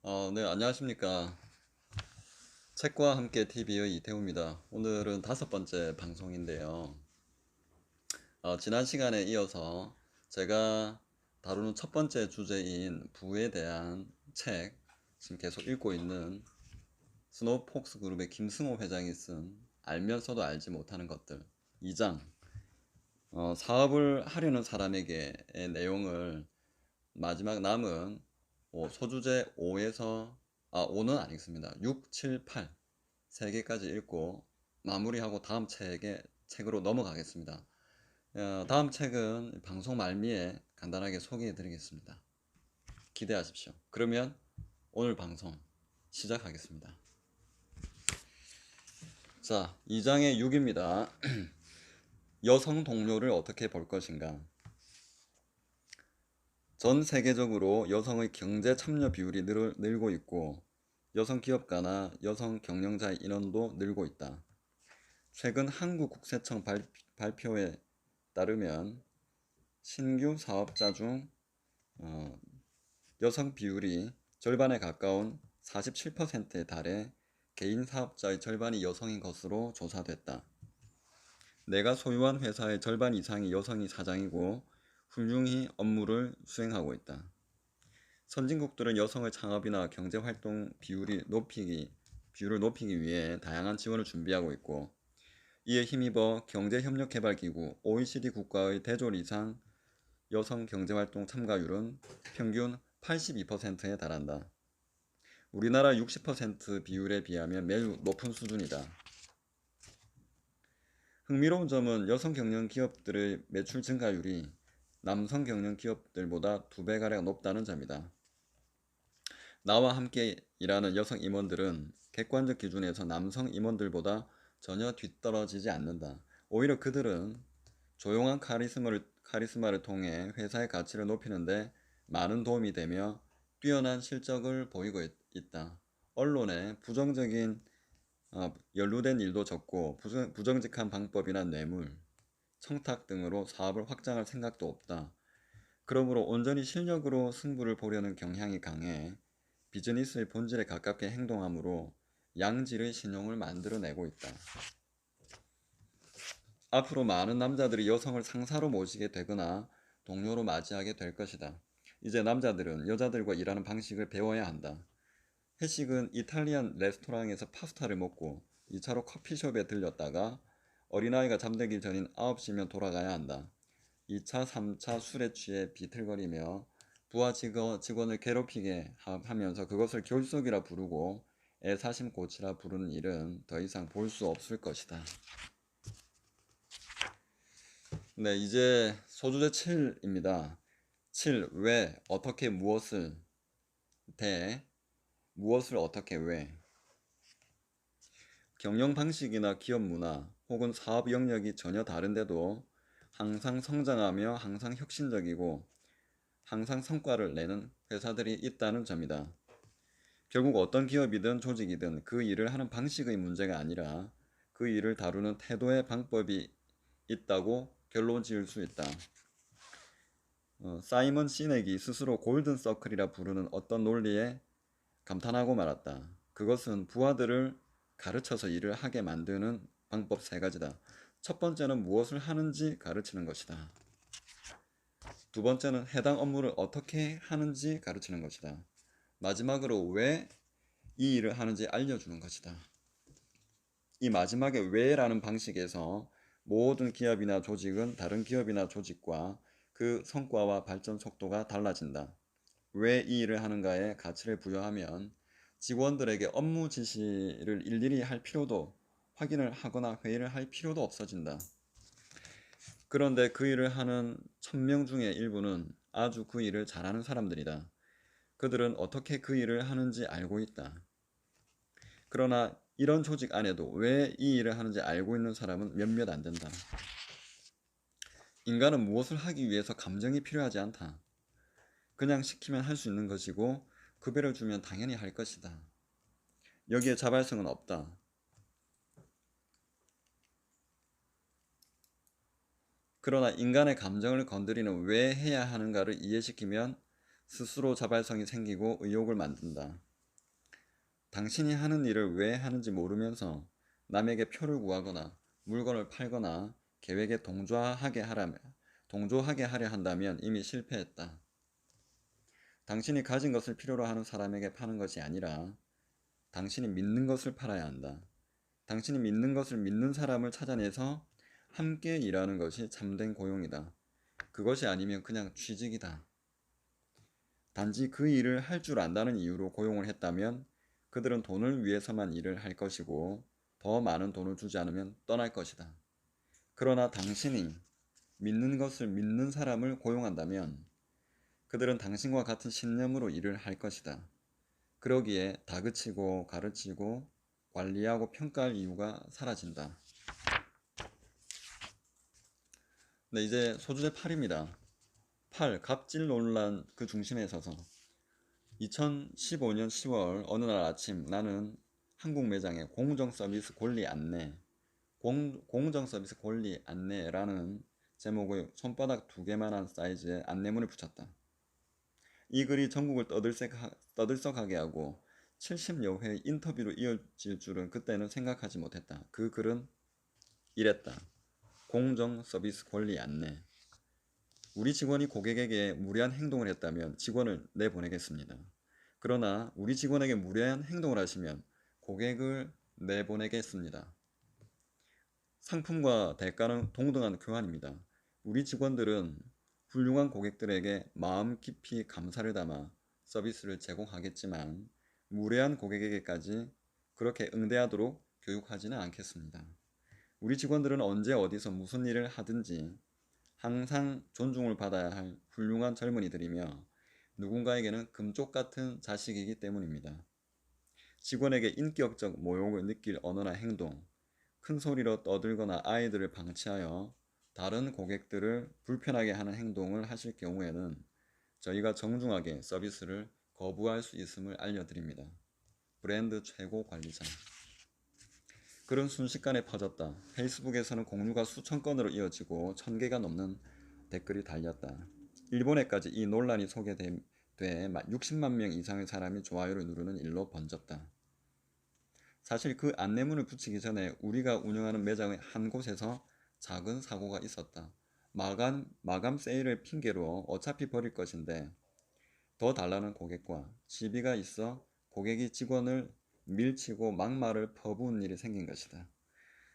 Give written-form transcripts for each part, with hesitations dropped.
네, 안녕하십니까. 책과 함께 TV의 이태우입니다. 오늘은 5번째 방송인데요. 지난 시간에 이어서 제가 다루는 첫 번째 주제인 부에 대한 책, 지금 계속 읽고 있는 스노우폭스 그룹의 김승호 회장이 쓴 알면서도 알지 못하는 것들 2장, 사업을 하려는 사람에게의 내용을 마지막 남은 소주제 5에서 5는 아니겠습니다. 6, 7, 8 3개까지 읽고 마무리하고 다음 책으로 넘어가겠습니다. 다음 책은 방송 말미에 간단하게 소개해 드리겠습니다. 기대하십시오. 그러면 오늘 방송 시작하겠습니다. 자, 2장의 6입니다. 여성 동료를 어떻게 볼 것인가? 전 세계적으로 여성의 경제 참여 비율이 늘고 있고 여성 기업가나 여성 경영자의 인원도 늘고 있다. 최근 한국국세청 발표에 따르면 신규 사업자 중 여성 비율이 절반에 가까운 47%에 달해 개인 사업자의 절반이 여성인 것으로 조사됐다. 내가 소유한 회사의 절반 이상이 여성이 사장이고 훌륭히 업무를 수행하고 있다. 선진국들은 여성의 창업이나 경제활동 비율을 높이기 위해 다양한 지원을 준비하고 있고 이에 힘입어 경제협력개발기구 OECD 국가의 대졸 이상 여성 경제활동 참가율은 평균 82%에 달한다. 우리나라 60% 비율에 비하면 매우 높은 수준이다. 흥미로운 점은 여성 경영 기업들의 매출 증가율이 남성 경영 기업들보다 2배가량 높다는 점이다. 나와 함께 일하는 여성 임원들은 객관적 기준에서 남성 임원들보다 전혀 뒤떨어지지 않는다. 오히려 그들은 조용한 카리스마를 통해 회사의 가치를 높이는데 많은 도움이 되며 뛰어난 실적을 보이고 있다. 언론에 부정적인 연루된 일도 적고 부정직한 방법이나 뇌물, 청탁 등으로 사업을 확장할 생각도 없다. 그러므로 온전히 실력으로 승부를 보려는 경향이 강해 비즈니스의 본질에 가깝게 행동하므로 양질의 신용을 만들어내고 있다. 앞으로 많은 남자들이 여성을 상사로 모시게 되거나 동료로 맞이하게 될 것이다. 이제 남자들은 여자들과 일하는 방식을 배워야 한다. 회식은 이탈리안 레스토랑에서 파스타를 먹고 2차로 커피숍에 들렸다가 어린아이가 잠들기 전인 9시면 돌아가야 한다. 2차, 3차 술에 취해 비틀거리며 부하 직원을 괴롭히게 하면서 그것을 결석이라 부르고 애사심 고치라 부르는 일은 더 이상 볼 수 없을 것이다. 네, 이제 소주제 7입니다. 7. 왜, 어떻게, 무엇을 대, 무엇을 어떻게 왜. 경영 방식이나 기업 문화 혹은 사업 영역이 전혀 다른데도 항상 성장하며 항상 혁신적이고 항상 성과를 내는 회사들이 있다는 점이다. 결국 어떤 기업이든 조직이든 그 일을 하는 방식의 문제가 아니라 그 일을 다루는 태도의 방법이 있다고 결론 지을 수 있다. 사이먼 시넥이 스스로 골든 서클이라 부르는 어떤 논리에 감탄하고 말았다. 그것은 부하들을 가르쳐서 일을 하게 만드는 방법 3가지다. 첫 번째는 무엇을 하는지 가르치는 것이다. 두 번째는 해당 업무를 어떻게 하는지 가르치는 것이다. 마지막으로 왜 이 일을 하는지 알려주는 것이다. 이 마지막에 왜라는 방식에서 모든 기업이나 조직은 다른 기업이나 조직과 그 성과와 발전 속도가 달라진다. 왜 이 일을 하는가에 가치를 부여하면 직원들에게 업무 지시를 일일이 할 필요도 확인을 하거나 회의를 할 필요도 없어진다. 그런데 그 일을 하는 1000명 중에 일부는 아주 그 일을 잘하는 사람들이다. 그들은 어떻게 그 일을 하는지 알고 있다. 그러나 이런 조직 안에도 왜 이 일을 하는지 알고 있는 사람은 몇몇 안 된다. 인간은 무엇을 하기 위해서 감정이 필요하지 않다. 그냥 시키면 할 수 있는 것이고 급여를 주면 당연히 할 것이다. 여기에 자발성은 없다. 그러나 인간의 감정을 건드리는 왜 해야 하는가를 이해시키면 스스로 자발성이 생기고 의욕을 만든다. 당신이 하는 일을 왜 하는지 모르면서 남에게 표를 구하거나 물건을 팔거나 계획에 동조하게 하려 한다면 이미 실패했다. 당신이 가진 것을 필요로 하는 사람에게 파는 것이 아니라 당신이 믿는 것을 팔아야 한다. 당신이 믿는 것을 믿는 사람을 찾아내서 함께 일하는 것이 참된 고용이다. 그것이 아니면 그냥 취직이다. 단지 그 일을 할 줄 안다는 이유로 고용을 했다면 그들은 돈을 위해서만 일을 할 것이고 더 많은 돈을 주지 않으면 떠날 것이다. 그러나 당신이 믿는 것을 믿는 사람을 고용한다면 그들은 당신과 같은 신념으로 일을 할 것이다. 그러기에 다그치고 가르치고 관리하고 평가할 이유가 사라진다. 네, 이제 소주제 8입니다. 8. 갑질 논란 그 중심에 서서 2015년 10월 어느 날 아침 나는 한국 매장에 공정서비스 권리 안내라는 제목의 손바닥 2개만한 사이즈의 안내문을 붙였다. 이 글이 전국을 떠들썩하게 하고 70여 회의 인터뷰로 이어질 줄은 그때는 생각하지 못했다. 그 글은 이랬다. 공정 서비스 권리 안내. 우리 직원이 고객에게 무례한 행동을 했다면 직원을 내보내겠습니다. 그러나 우리 직원에게 무례한 행동을 하시면 고객을 내보내겠습니다. 상품과 대가는 동등한 교환입니다. 우리 직원들은 훌륭한 고객들에게 마음 깊이 감사를 담아 서비스를 제공하겠지만 무례한 고객에게까지 그렇게 응대하도록 교육하지는 않겠습니다. 우리 직원들은 언제 어디서 무슨 일을 하든지 항상 존중을 받아야 할 훌륭한 젊은이들이며 누군가에게는 금쪽 같은 자식이기 때문입니다. 직원에게 인격적 모욕을 느낄 언어나 행동, 큰 소리로 떠들거나 아이들을 방치하여 다른 고객들을 불편하게 하는 행동을 하실 경우에는 저희가 정중하게 서비스를 거부할 수 있음을 알려드립니다. 브랜드 최고 관리자. 글은 순식간에 퍼졌다. 페이스북에서는 공유가 수천 건으로 이어지고 1000개가 넘는 댓글이 달렸다. 일본에까지 이 논란이 소개돼 60만 명 이상의 사람이 좋아요를 누르는 일로 번졌다. 사실 그 안내문을 붙이기 전에 우리가 운영하는 매장의 한 곳에서 작은 사고가 있었다. 마감 세일을 핑계로 어차피 버릴 것인데 더 달라는 고객과 시비가 있어 고객이 직원을 밀치고 막말을 퍼부은 일이 생긴 것이다.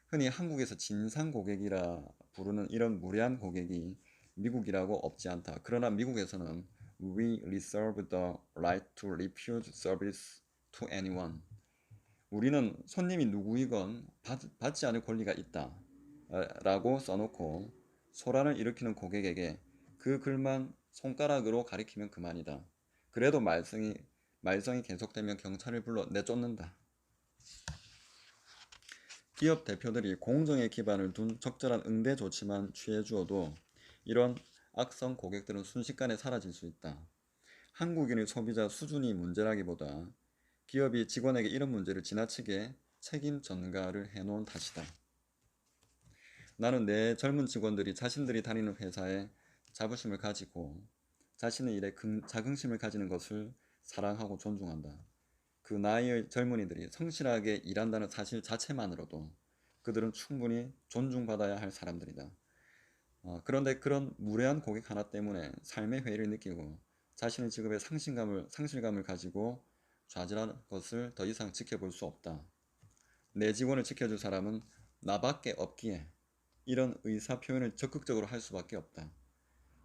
흔히 한국에서 진상 고객이라 부르는 이런 무례한 고객이 미국이라고 없지 않다. 그러나 미국에서는 We reserve the right to refuse service to anyone. 우리는 손님이 누구이건 받지 않을 권리가 있다 라고 써놓고 소란을 일으키는 고객에게 그 글만 손가락으로 가리키면 그만이다. 그래도 말썽이 계속되면 경찰을 불러 내쫓는다. 기업 대표들이 공정에 기반을 둔 적절한 응대 조치만 취해주어도 이런 악성 고객들은 순식간에 사라질 수 있다. 한국인의 소비자 수준이 문제라기보다 기업이 직원에게 이런 문제를 지나치게 책임 전가를 해놓은 탓이다. 나는 내 젊은 직원들이 자신들이 다니는 회사에 자부심을 가지고 자신의 일에 자긍심을 가지는 것을 사랑하고 존중한다. 그 나이의 젊은이들이 성실하게 일한다는 사실 자체만으로도 그들은 충분히 존중받아야 할 사람들이다. 그런데 그런 무례한 고객 하나 때문에 삶의 회의를 느끼고 자신의 직업에 상실감을 가지고 좌절하는 것을 더 이상 지켜볼 수 없다. 내 직원을 지켜줄 사람은 나밖에 없기에 이런 의사표현을 적극적으로 할 수밖에 없다.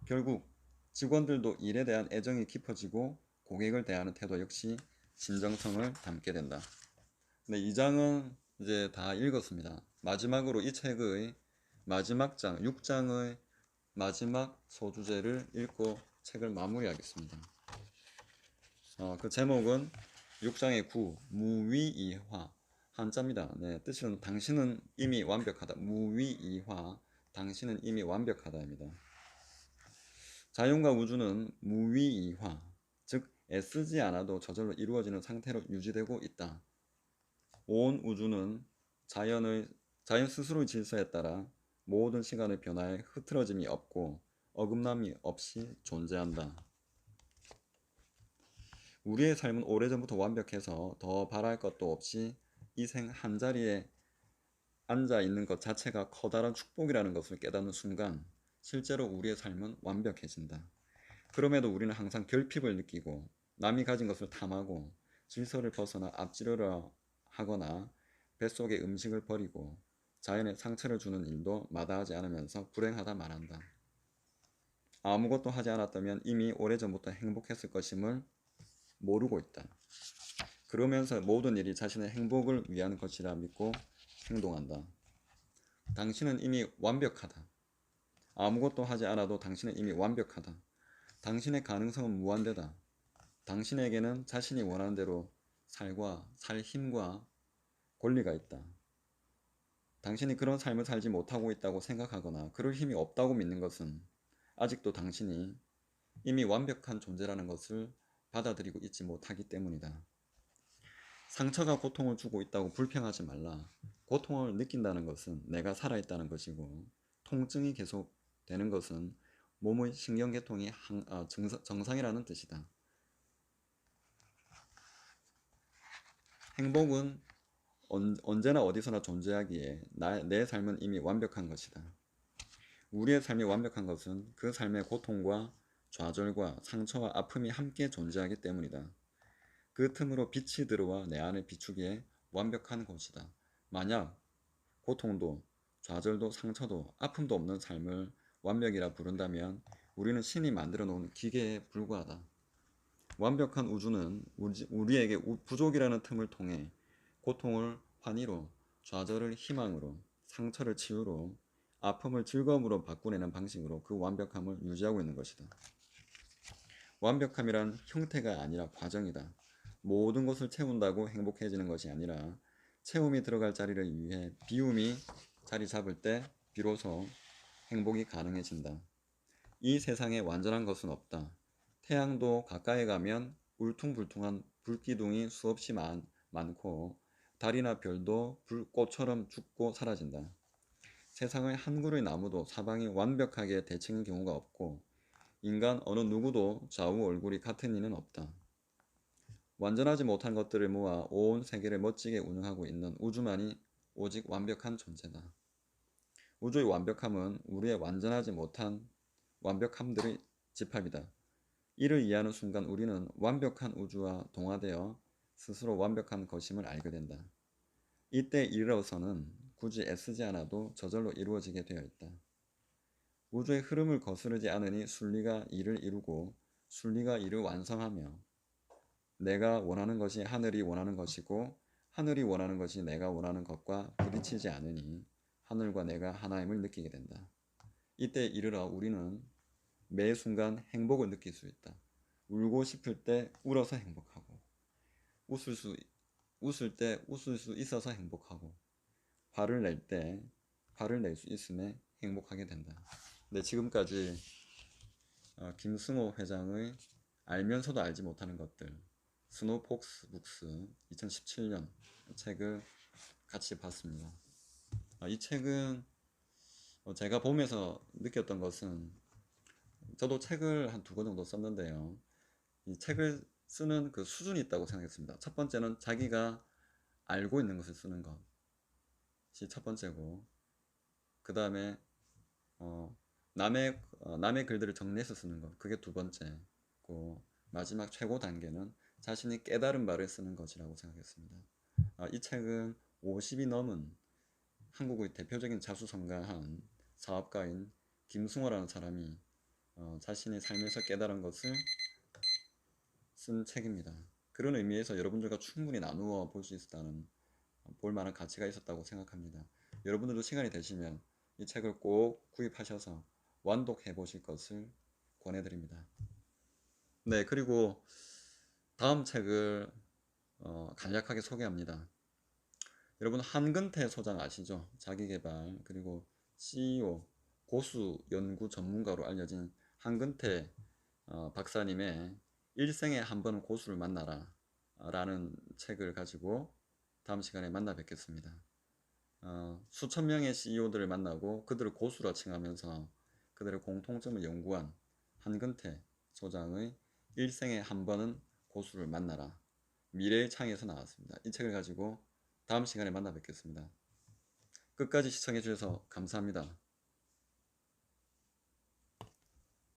결국 직원들도 일에 대한 애정이 깊어지고 고객을 대하는 태도 역시 진정성을 담게 된다. 네, 이 장은 이제 다 읽었습니다. 마지막으로 이 책의 마지막 장, 6장의 마지막 소주제를 읽고 책을 마무리하겠습니다. 그 제목은 6장의 9, 무위이화. 한자입니다. 네, 뜻은 당신은 이미 완벽하다. 무위이화, 당신은 이미 완벽하다입니다. 자연과 우주는 무위이화, 즉 애쓰지 않아도 저절로 이루어지는 상태로 유지되고 있다. 온 우주는 자연 스스로의 질서에 따라 모든 시간의 변화에 흐트러짐이 없고 어긋남이 없이 존재한다. 우리의 삶은 오래전부터 완벽해서 더 바랄 것도 없이 이 생 한자리에 앉아 있는 것 자체가 커다란 축복이라는 것을 깨닫는 순간 실제로 우리의 삶은 완벽해진다. 그럼에도 우리는 항상 결핍을 느끼고 남이 가진 것을 탐하고 질서를 벗어나 앞지르려 하거나 뱃속의 음식을 버리고 자연에 상처를 주는 일도 마다하지 않으면서 불행하다 말한다. 아무것도 하지 않았다면 이미 오래전부터 행복했을 것임을 모르고 있다. 그러면서 모든 일이 자신의 행복을 위한 것이라 믿고 행동한다. 당신은 이미 완벽하다. 아무것도 하지 않아도 당신은 이미 완벽하다. 당신의 가능성은 무한대다. 당신에게는 자신이 원하는 대로 살 힘과 권리가 있다. 당신이 그런 삶을 살지 못하고 있다고 생각하거나 그럴 힘이 없다고 믿는 것은 아직도 당신이 이미 완벽한 존재라는 것을 받아들이고 있지 못하기 때문이다. 상처가 고통을 주고 있다고 불평하지 말라. 고통을 느낀다는 것은 내가 살아있다는 것이고 통증이 계속되는 것은 몸의 신경계통이 정상이라는 뜻이다. 행복은 언제나 어디서나 존재하기에 내 삶은 이미 완벽한 것이다. 우리의 삶이 완벽한 것은 그 삶의 고통과 좌절과 상처와 아픔이 함께 존재하기 때문이다. 그 틈으로 빛이 들어와 내 안을 비추기에 완벽한 것이다. 만약 고통도 좌절도 상처도 아픔도 없는 삶을 완벽이라 부른다면 우리는 신이 만들어 놓은 기계에 불과하다. 완벽한 우주는 우리에게 부족이라는 틈을 통해 고통을 환희로, 좌절을 희망으로, 상처를 치유로, 아픔을 즐거움으로 바꾸내는 방식으로 그 완벽함을 유지하고 있는 것이다. 완벽함이란 형태가 아니라 과정이다. 모든 것을 채운다고 행복해지는 것이 아니라 채움이 들어갈 자리를 위해 비움이 자리 잡을 때 비로소 행복이 가능해진다. 이 세상에 완전한 것은 없다. 태양도 가까이 가면 울퉁불퉁한 불기둥이 수없이 많고 달이나 별도 불꽃처럼 죽고 사라진다. 세상의 한 그루의 나무도 사방이 완벽하게 대칭인 경우가 없고 인간 어느 누구도 좌우 얼굴이 같은 이는 없다. 완전하지 못한 것들을 모아 온 세계를 멋지게 운영하고 있는 우주만이 오직 완벽한 존재다. 우주의 완벽함은 우리의 완전하지 못한 완벽함들의 집합이다. 이를 이해하는 순간 우리는 완벽한 우주와 동화되어 스스로 완벽한 것임을 알게 된다. 이때 이르러서는 굳이 애쓰지 않아도 저절로 이루어지게 되어 있다. 우주의 흐름을 거스르지 않으니 순리가 이를 이루고 순리가 이를 완성하며 내가 원하는 것이 하늘이 원하는 것이고 하늘이 원하는 것이 내가 원하는 것과 부딪히지 않으니 하늘과 내가 하나임을 느끼게 된다. 이때 이르러 우리는 매 순간 행복을 느낄 수 있다. 울고 싶을 때 울어서 행복하고 웃을 때 웃을 수 있어서 행복하고 화를 낼 때 화를 낼 수 있음에 행복하게 된다. 네, 지금까지 김승호 회장의 알면서도 알지 못하는 것들 스노폭스 북스 2017년 책을 같이 봤습니다. 이 책은 제가 보면서 느꼈던 것은 저도 책을 한 2권 정도 썼는데요. 이 책을 쓰는 그 수준이 있다고 생각했습니다. 첫 번째는 자기가 알고 있는 것을 쓰는 것이 첫 번째고 그 다음에 남의 글들을 정리해서 쓰는 것 그게 두 번째고 마지막 최고 단계는 자신이 깨달은 바를 쓰는 것이라고 생각했습니다. 이 책은 50이 넘은 한국의 대표적인 자수성가한 사업가인 김승호라는 사람이 자신의 삶에서 깨달은 것을 쓴 책입니다. 그런 의미에서 여러분들과 충분히 나누어 볼 수 있었다는 볼 만한 가치가 있었다고 생각합니다. 여러분들도 시간이 되시면 이 책을 꼭 구입하셔서 완독해 보실 것을 권해드립니다. 네, 그리고 다음 책을 간략하게 소개합니다. 여러분 한근태 소장 아시죠? 자기개발 그리고 CEO 고수 연구 전문가로 알려진 한근태 박사님의 일생에 한 번은 고수를 만나라 라는 책을 가지고 다음 시간에 만나 뵙겠습니다. 수천 명의 CEO들을 만나고 그들을 고수라 칭하면서 그들의 공통점을 연구한 한근태 소장의 일생에 한 번은 고수를 만나라. 미래의 창에서 나왔습니다. 이 책을 가지고 다음 시간에 만나 뵙겠습니다. 끝까지 시청해 주셔서 감사합니다.